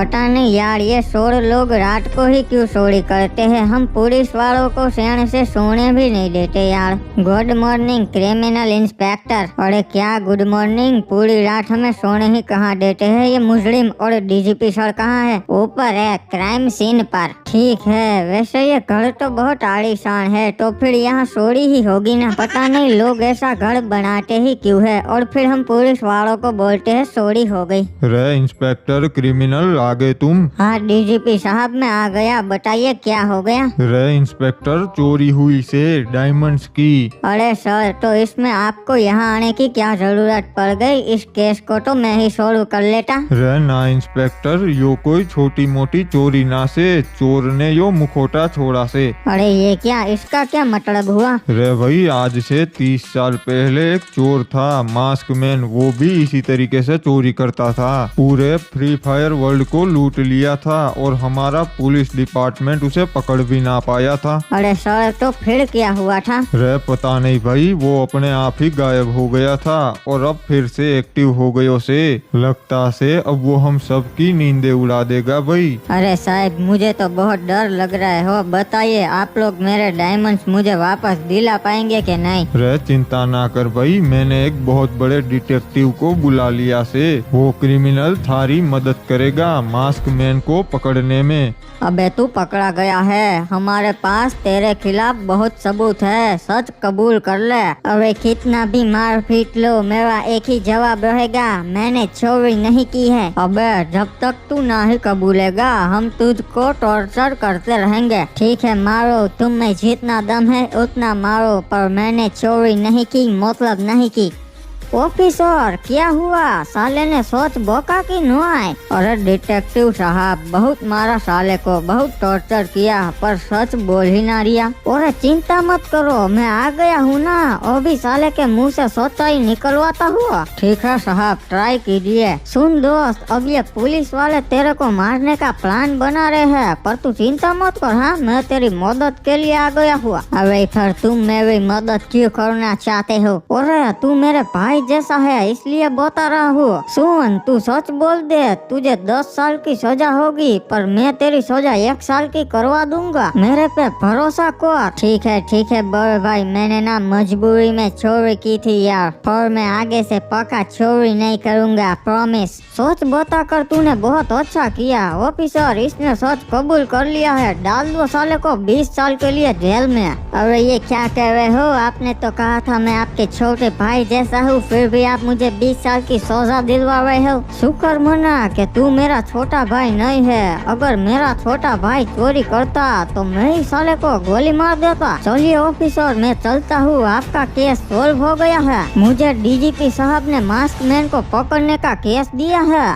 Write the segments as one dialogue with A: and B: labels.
A: पता नहीं यार, ये 16 लोग रात को ही क्यों चोरी करते हैं। हम पुलिस वालों को शहर से सोने भी नहीं देते यार। Good morning criminal inspector. अरे क्या गुड मॉर्निंग, पूरी रात हमें सोने ही कहाँ देते हैं। ये मुजरिम और डीजीपी सर कहाँ है? ऊपर है, क्राइम सीन पर। ठीक है, वैसे ये घर तो बहुत आलीशान है, तो फिर यहाँ चोरी ही होगी ना। पता नहीं लोग ऐसा घर बनाते ही क्यों है, और फिर हम पुलिस वालों को बोलते हैं चोरी हो गई।
B: रे इंस्पेक्टर क्रिमिनल, आ गए तुम?
A: हाँ डीजीपी साहब, मैं आ गया, बताइए क्या हो गया।
B: रे इंस्पेक्टर, चोरी हुई से डायमंड्स की।
A: अरे सर, तो इसमें आपको यहाँ आने की क्या जरूरत पड़ गई? इस केस को तो मैं ही सोल्व कर लेता।
B: रे ना इंस्पेक्टर, यो कोई छोटी मोटी चोरी ना से, चोर ने यो मुखोटा छोड़ा से।
A: अरे ये क्या, इसका क्या मतलब हुआ?
B: रे भाई, आज से 30 साल पहले एक चोर था, मास्क मैन। वो भी इसी तरीके से चोरी करता था, पूरे फ्री फायर वर्ल्ड को लूट लिया था, और हमारा पुलिस डिपार्टमेंट उसे पकड़ भी ना पाया था।
A: अरे सर, तो फिर क्या हुआ था?
B: रे पता नहीं भाई, वो अपने आप ही गायब हो गया था, और अब फिर से एक्टिव हो गयो से। लगता से अब वो हम सबकी नींदें उड़ा देगा भाई।
A: अरे साहब, मुझे तो बहुत डर लग रहा है। हो बताइए, आप लोग मेरे डायमंड्स मुझे वापस दिला पाएंगे कि नहीं?
B: रे चिंता ना कर भाई, मैंने एक बहुत बड़े डिटेक्टिव को बुला लिया से। वो क्रिमिनल थारी मदद करेगा मास्क मैन को पकड़ने में।
A: अबे तू पकड़ा गया है, हमारे पास तेरे खिलाफ बहुत सबूत है, सच कबूल कर ले। अबे कितना भी मार पीट लो, मेरा एक ही जवाब रहेगा, मैंने चोरी नहीं की है। अबे जब तक तू ना ही कबूलेगा, हम तुझको टॉर्चर करते रहेंगे। ठीक है, मारो, तुम में जितना दम है उतना मारो, पर मैंने चोरी नहीं की, मतलब नहीं की। ऑफिसर क्या हुआ? साले ने सोच बोका की नुआई। अरे डिटेक्टिव साहब, बहुत मारा साले को, बहुत टॉर्चर किया, पर सच बोल ही ना रिया। अरे चिंता मत करो, मैं आ गया हूँ ना, और भी साले के मुंह से सच्चाई निकलवाता हुआ। ठीक है साहब, ट्राई कीजिए। सुन दोस्त, अब ये पुलिस वाले तेरे को मारने का प्लान बना रहे हैं, पर तू चिंता मत कर। हाँ, मैं तेरी मदद के लिए आ गया हुआ। अरे फिर तुम मेरी मदद क्यों करना चाहते हो? अरे तू मेरे भाई जैसा है, इसलिए बता रहा हूँ। सुन, तू सच बोल दे, तुझे 10 साल की सजा होगी, पर मैं तेरी सजा 1 साल की करवा दूंगा। मेरे पे भरोसा कर। ठीक है बड़े भाई, मैंने ना मजबूरी में चोरी की थी यार, पर मैं आगे से पक्का चोरी नहीं करूंगा, प्रॉमिस। सोच बता कर तूने बहुत अच्छा किया ऑफिसर, इसने सच कबूल कर लिया है। डाल दो साले को 20 साल के लिए जेल में। अरे ये क्या कह रहे हो? आपने तो कहा था मैं आपके छोटे भाई जैसा हूँ, फिर भी आप मुझे 20 साल की सजा दिलवा रहे हो। शुक्र मना कि तू मेरा छोटा भाई नहीं है। अगर मेरा छोटा भाई चोरी करता तो मैं ही साले को गोली मार देता। चलिए ऑफिसर, मैं चलता हूँ, आपका केस सोल्व हो गया है। मुझे डीजीपी साहब ने मास्क मैन को पकड़ने का केस दिया है।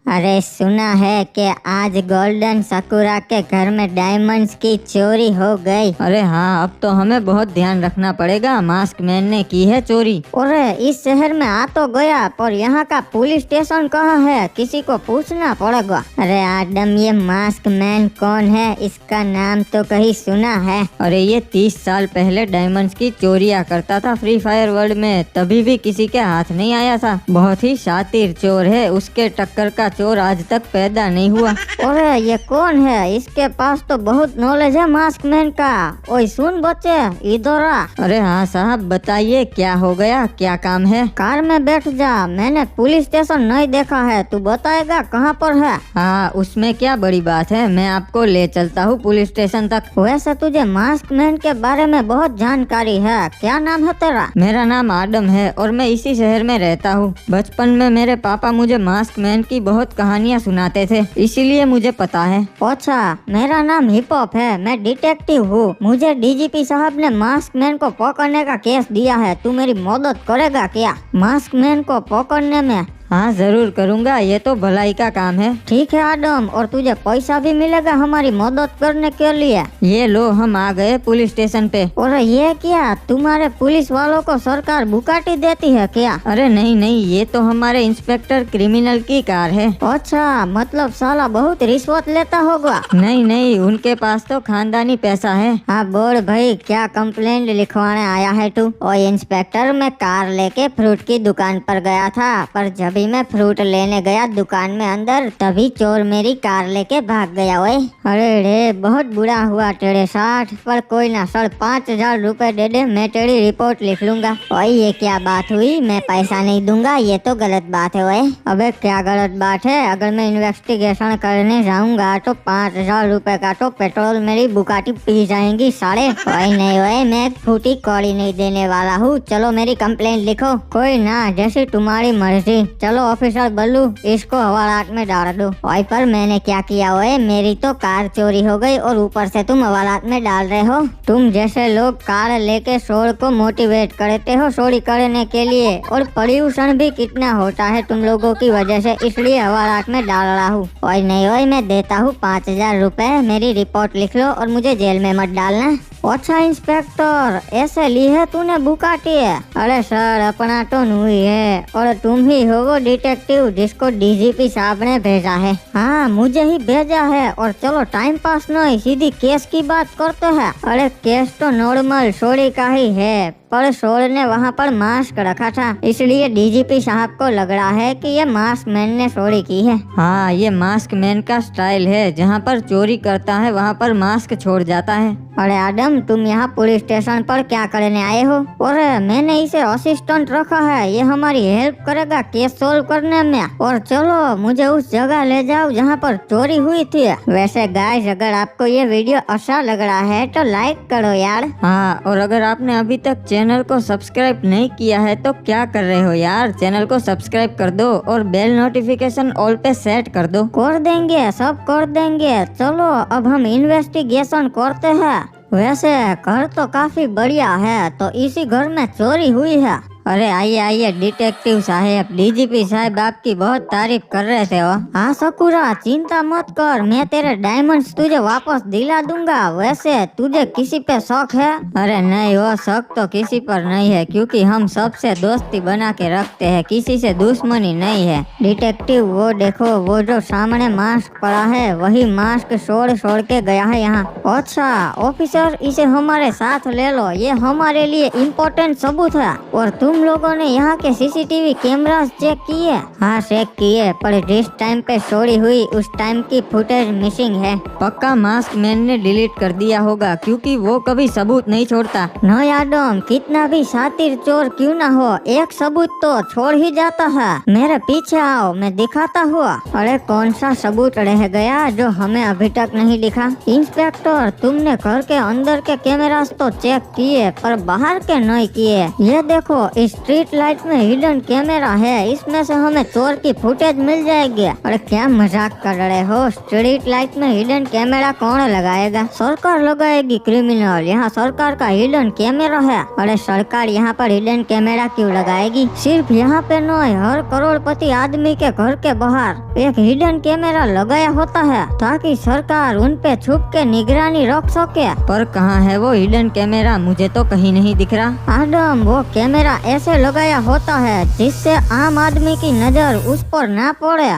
A: अरे सुना है कि आज गोल्डन सकुरा के घर में डायमंड्स की चोरी हो गई।
C: अरे हाँ, अब तो हमें बहुत ध्यान रखना पड़ेगा, मास्क मैन ने की है चोरी।
A: अरे इस शहर में आ तो गया, पर यहाँ का पुलिस स्टेशन कहाँ है? किसी को पूछना पड़ेगा। अरे आदम, ये मास्क मैन कौन है? इसका नाम तो कहीं सुना है।
C: अरे ये 30 साल पहले डायमंड्स की चोरियां करता था फ्री फायर वर्ल्ड में, तभी भी किसी के हाथ नहीं आया था। बहुत ही शातिर चोर है, उसके टक्कर का चोर आज तक पैदा नहीं हुआ।
A: अरे ये कौन है? इसके पास तो बहुत नॉलेज है मास्क मैन का। ओए सुन बच्चे, इधर आ।
C: अरे हाँ साहब, बताइए क्या हो गया, क्या काम है?
A: कार में बैठ जा, मैंने पुलिस स्टेशन नहीं देखा है, तू बताएगा कहाँ पर है?
C: हाँ, उसमें क्या बड़ी बात है, मैं आपको ले चलता हूँ पुलिस स्टेशन तक।
A: वैसे तुझे मास्क मैन के बारे में बहुत जानकारी है, क्या नाम है तेरा?
C: मेरा नाम आदम है और मैं इसी शहर में रहता हूँ। बचपन में मेरे पापा मुझे मास्क मैन की बहुत कहानियाँ सुनाते थे, इसीलिए मुझे पता है।
A: अच्छा, मेरा नाम हिप हॉप है, मैं डिटेक्टिव हूँ। मुझे डीजीपी साहब ने मास्क मैन को पकड़ने का केस दिया है, तू मेरी मदद करेगा क्या मास्क मैन को पकड़ने में?
C: हाँ जरूर करूँगा, ये तो भलाई का काम है।
A: ठीक है आदम, और तुझे पैसा भी मिलेगा हमारी मदद करने के लिए।
C: ये लो, हम आ गए पुलिस स्टेशन पे।
A: और ये क्या, तुम्हारे पुलिस वालों को सरकार बुकाटी देती है क्या?
C: अरे नहीं नहीं, ये तो हमारे इंस्पेक्टर क्रिमिनल की कार है।
A: अच्छा, मतलब साला बहुत रिश्वत लेता होगा।
C: नहीं नहीं, उनके पास तो खानदानी पैसा है।
A: हाँ बोल भाई, क्या कंप्लेंट लिखवाने आया है तू? और इंस्पेक्टर, मैं कार लेके फ्रूट की दुकान पर गया था, पर जब अभी मैं फ्रूट लेने गया दुकान में अंदर, तभी चोर मेरी कार लेके भाग गया। ओए अरे रे, बहुत बुरा हुआ तेरे साथ, पर कोई ना, 5,500 रुपए दे दे, मैं तेरी रिपोर्ट लिख लूंगा। ओए ये क्या बात हुई, मैं पैसा नहीं दूंगा, ये तो गलत बात है। ओए अबे क्या गलत बात है, अगर मैं इन्वेस्टिगेशन करने जाऊंगा तो 5,000 रुपए का तो पेट्रोल मेरी बुगाटी पी जाएंगी साले। ओए नहीं ओए, मैं एक फूटी कौड़ी नहीं देने वाला हूँ। चलो मेरी कंप्लेंट लिखो। कोई ना, जैसी तुम्हारी मर्जी। चलो ऑफिसर बल्लू, इसको हवालात में डाल दो। ओए पर मैंने क्या किया? ओए मेरी तो कार चोरी हो गई और ऊपर से तुम हवालात में डाल रहे हो। तुम जैसे लोग कार लेके शोर को मोटिवेट करते हो चोरी करने के लिए, और प्रदूषण भी कितना होता है तुम लोगों की वजह से, इसलिए हवालात में डाल रहा हूँ। ओए नहीं ओए, मैं देता हूँ 5,000 रुपए, मेरी रिपोर्ट लिख लो और मुझे जेल में मत डालना। अच्छा इंस्पेक्टर, ऐसे ली है तूने बुकाटी है? अरे सर, अपना तो हुई है, और तुम ही हो वो डिटेक्टिव जिसको डीजीपी साहब ने भेजा है। हाँ मुझे ही भेजा है, और चलो टाइम पास नहीं, सीधी केस की बात करते हैं। अरे केस तो नॉर्मल चोरी का ही है, पर चोर ने वहाँ पर मास्क रखा था, इसलिए डीजीपी साहब को लग रहा है कि ये मास्क मैन ने चोरी की है।
C: हाँ, ये मास्क मैन का स्टाइल है, जहाँ पर चोरी करता है वहाँ पर मास्क छोड़ जाता है।
A: अरे आदम, तुम यहाँ पुलिस स्टेशन पर क्या करने आए हो? और मैंने इसे असिस्टेंट रखा है, ये हमारी हेल्प करेगा केस सोल्व करने में। और चलो मुझे उस जगह ले जाओ जहाँ पर चोरी हुई थी। वैसे गाइस, अगर आपको ये वीडियो अच्छा लग रहा है तो लाइक करो यार।
C: हाँ, और अगर आपने अभी तक चैनल को सब्सक्राइब नहीं किया है तो क्या कर रहे हो यार, चैनल को सब्सक्राइब कर दो और बेल नोटिफिकेशन ऑल पे सेट कर दो।
A: कर देंगे, सब कर देंगे। चलो अब हम इन्वेस्टिगेशन करते हैं। वैसे घर तो काफी बढ़िया है, तो इसी घर में चोरी हुई है।
C: अरे आइए आइए डिटेक्टिव साहब, डीजीपी साहब आपकी बहुत तारीफ कर रहे थे। वो
A: हाँ सकुरा, चिंता मत कर, मैं तेरे डायमंड्स तुझे वापस दिला दूंगा। वैसे तुझे किसी पे शक है?
C: अरे नहीं, वो शक तो किसी पर नहीं है, क्योंकि हम सबसे दोस्ती बना के रखते हैं, किसी से दुश्मनी नहीं है।
A: डिटेक्टिव वो देखो, वो जो सामने मास्क पड़ा है वही मास्क छोड़ के गया है यहाँ। अच्छा ऑफिसर, इसे हमारे साथ ले लो, ये हमारे लिए इम्पोर्टेंट सबूत है। और तुम लोगों ने यहाँ के सीसीटीवी कैमरास चेक किए? हाँ चेक किए, पर जिस टाइम पे चोरी हुई उस टाइम की फुटेज मिसिंग है।
C: पक्का मास्क मैन ने डिलीट कर दिया होगा, क्योंकि वो कभी सबूत नहीं छोड़ता।
A: नो यादम, कितना भी शातिर चोर क्यों ना हो, एक सबूत तो छोड़ ही जाता है। मेरे पीछे आओ, मैं दिखाता हुआ। अरे कौन सा सबूत रह गया जो हमें अभी तक नहीं दिखा? इंस्पेक्टर, तुमने घर के अंदर के कैमरास तो चेक किए, पर बाहर के नहीं किए। ये देखो, स्ट्रीट लाइट में हिडन कैमरा है, इसमें से हमें चोर की फुटेज मिल जाएगी। अरे क्या मजाक कर रहे हो, स्ट्रीट लाइट में हिडन कैमरा कौन लगाएगा? सरकार लगाएगी क्रिमिनल, यहाँ सरकार का हिडन कैमरा है। अरे सरकार यहाँ पर हिडन कैमरा क्यों लगाएगी? सिर्फ यहाँ पे नहीं, हर करोड़पति आदमी के घर के बाहर एक हिडन कैमरा लगाया होता है, ताकि सरकार उन पे छुप के निगरानी रख सके।
C: पर कहाँ है वो हिडन कैमरा, मुझे तो कहीं नहीं दिख रहा।
A: आदम, वो कैमरा ऐसे लगाया होता है जिससे आम आदमी की नजर उस पर ना पड़े।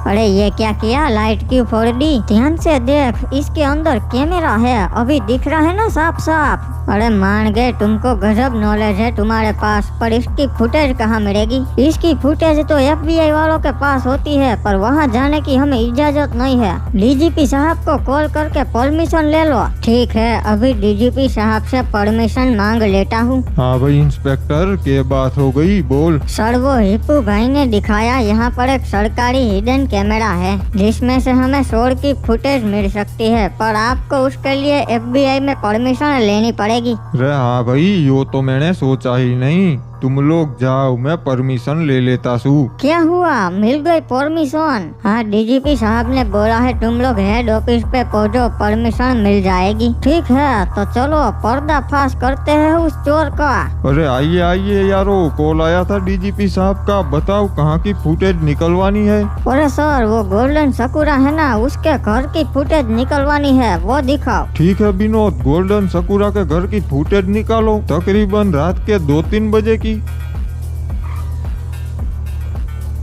A: अरे ये क्या किया, लाइट क्यों फोड़ दी? ध्यान से देख, इसके अंदर कैमरा है, अभी दिख रहा है ना साफ साफ। अरे मान गए, तुमको गजब नॉलेज है तुम्हारे पास, पर इसकी फुटेज कहाँ मिलेगी? इसकी फुटेज तो FBI वालों के पास होती है, पर वहाँ जाने की हमें इजाजत नहीं है। डीजीपी साहब को कॉल करके परमिशन ले लो। ठीक है, अभी डीजीपी साहब से परमिशन मांग लेता हूँ।
B: हाँ भाई इंस्पेक्टर, क्या बात हो गई, बोल।
A: सर, वो हिप्पू भाई ने दिखाया, यहाँ पर एक सरकारी हिडन कैमरा है जिसमें से हमें चोर की फुटेज मिल सकती है, पर आपको उसके लिए FBI में परमिशन लेनी पड़ेगी।
B: अरे हाँ भाई, यो तो मैंने सोचा ही नहीं। तुम लोग जाओ, मैं परमिशन ले लेता सू।
A: क्या हुआ, मिल गई परमिशन? हाँ, डीजीपी साहब ने बोला है तुम लोग हेड ऑफिस पे पहुंचो, परमिशन मिल जाएगी। ठीक है, तो चलो पर्दाफाश करते हैं उस चोर का।
B: अरे आइए आइए यारो, कॉल आया था डीजीपी साहब का, बताओ कहाँ की फुटेज निकलवानी है?
A: अरे सर, वो गोल्डन सकुरा है ना, उसके घर की फुटेज निकलवानी है, वो दिखाओ।
B: ठीक है विनोद, गोल्डन सकुरा के घर की फुटेज निकालो, तकरीबन रात के 2-3 बजे की।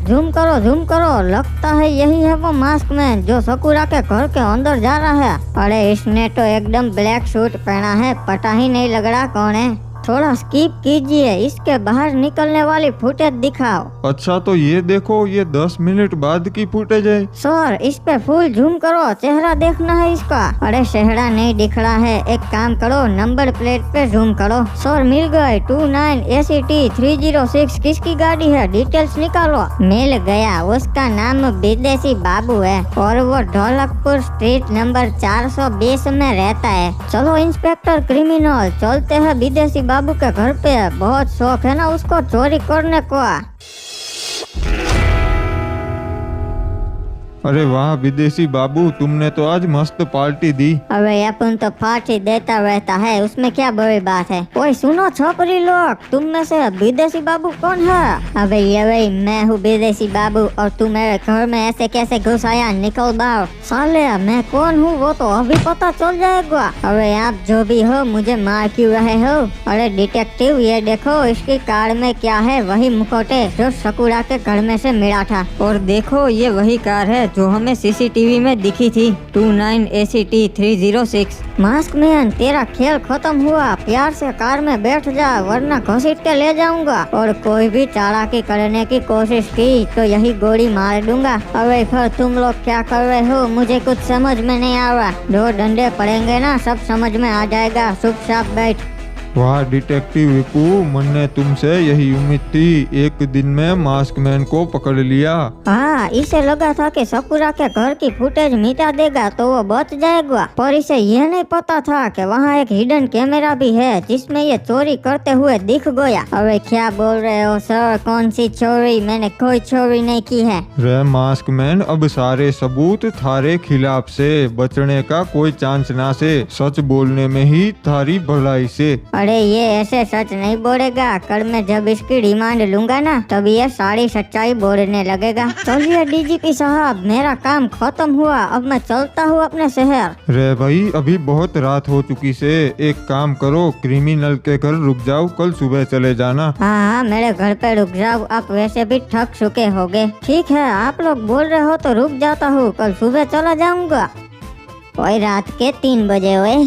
A: जूम करो, लगता है यही है वो मास्क मैन जो सकुरा के घर के अंदर जा रहा है। अरे इसने तो एकदम ब्लैक सूट पहना है, पता ही नहीं लग रहा कौन है। थोड़ा स्किप कीजिए, इसके बाहर निकलने वाली फुटेज दिखाओ।
B: अच्छा तो ये देखो, ये 10 मिनट बाद की फुटेज है।
A: सर इस पे फुल जूम करो, चेहरा देखना है इसका। अरे चेहरा नहीं दिख रहा है, एक काम करो नंबर प्लेट पे जूम करो। सर मिल गए, 29 ACT 306 किसकी गाड़ी है, डिटेल्स निकालो। मिल गया, उसका नाम विदेशी बाबू है और वो ढोलकपुर स्ट्रीट नंबर 420 में रहता है। चलो इंस्पेक्टर क्रिमिनल, चलते हैं विदेशी बाबू के घर पे। बहुत शौक है ना उसको चोरी करने को।
B: अरे वाह विदेशी बाबू, तुमने तो आज मस्त पार्टी दी।
A: अबे अपन तो पार्टी देता रहता है, उसमें क्या बड़ी बात है। ओए सुनो छोकरी लोग, तुम में से विदेशी बाबू कौन है? अबे ये भाई मैं हूँ विदेशी बाबू, और तू मेरे घर में ऐसे कैसे घुस आया, निकल बाहर। साले मैं कौन हूँ वो तो अभी पता चल जाएगा। अरे आप जो भी हो मुझे मार क्यों रहे हो? अरे डिटेक्टिव ये देखो, इसकी कार में क्या है, वही मुखौटे जो सकुरा के घर में से मिला था।
C: और देखो ये वही कार है जो हमें सीसीटीवी में दिखी थी, 29 ACT 306।
A: मास्क मैन तेरा खेल खत्म हुआ, प्यार से कार में बैठ जा वरना घसीट के ले जाऊंगा। और कोई भी चालाकी करने की कोशिश की तो यही गोली मार दूंगा। अबे फिर तुम लोग क्या कर रहे हो, मुझे कुछ समझ में नहीं आ रहा। 2 डंडे पड़ेंगे ना, सब समझ में आ जाएगा। चुपचाप बैठ।
B: वाह डिटेक्टिव विपू, मैंने तुमसे यही उम्मीद थी, एक दिन में मास्क मैन को पकड़ लिया।
A: हाँ, इसे लगा था कि सकुरा के घर की फुटेज मिटा देगा तो वो बच जाएगा, पर इसे ये नहीं पता था कि वहाँ एक हिडन कैमरा भी है जिसमें ये चोरी करते हुए दिख गया। अरे क्या बोल रहे हो सर, कौन सी चोरी? मैंने कोई चोरी नहीं की है।
B: रे मास्क मैन, अब सारे सबूत थारे खिलाफ से, बचने का कोई चांस ना से, सच बोलने में ही थारी भलाई से।
A: अरे ये ऐसे सच नहीं बोलेगा, कल मैं जब इसकी रिमांड लूंगा ना तब ये सारी सच्चाई बोलने लगेगा। चलिए डीजीपी साहब, मेरा काम खत्म हुआ, अब मैं चलता हूँ अपने शहर।
B: रे भाई अभी बहुत रात हो चुकी से, एक काम करो क्रिमिनल के घर रुक जाओ, कल सुबह चले जाना।
A: हाँ, मेरे घर पे रुक जाओ, आप वैसे भी थक चुके होगे। ठीक है, आप लोग बोल रहे हो तो रुक जाता हूँ, कल सुबह चला जाऊंगा। वही रात के 3 बजे हुए।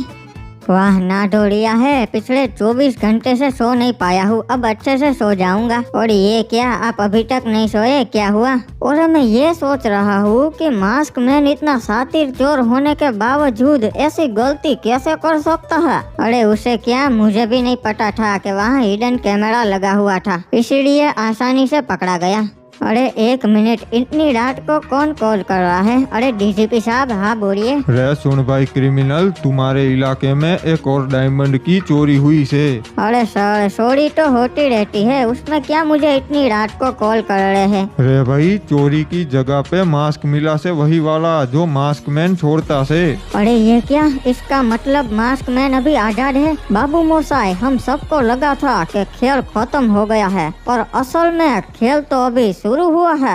A: वाह ना ढोड़िया है, पिछले 24 घंटे से सो नहीं पाया हूँ, अब अच्छे से सो जाऊंगा। और ये क्या, आप अभी तक नहीं सोए, क्या हुआ? और मैं ये सोच रहा हूँ कि मास्क मैन इतना शातिर चोर होने के बावजूद ऐसी गलती कैसे कर सकता है। अरे उसे क्या, मुझे भी नहीं पता था कि वहाँ हिडन कैमरा लगा हुआ था, इसलिए आसानी से पकड़ा गया। अरे 1 मिनट, इतनी रात को कौन कॉल कर रहा है? अरे डीजीपी साहब, हाँ बोलिए।
B: रे सुन भाई क्रिमिनल, तुम्हारे इलाके में एक और डायमंड की चोरी हुई से।
A: अरे सर, चोरी तो होती रहती है, उसमें क्या मुझे इतनी रात को कॉल कर रहे हैं?
B: रे भाई चोरी की जगह पे मास्क मिला से, वही वाला जो मास्क मैन छोड़ता से।
A: अरे ये क्या, इसका मतलब मास्क मैन अभी आजाद है? बाबू मोसाई, हम सबको लगा था कि खेल खत्म हो गया है, पर असल में खेल तो अभी शुरू हुआ है।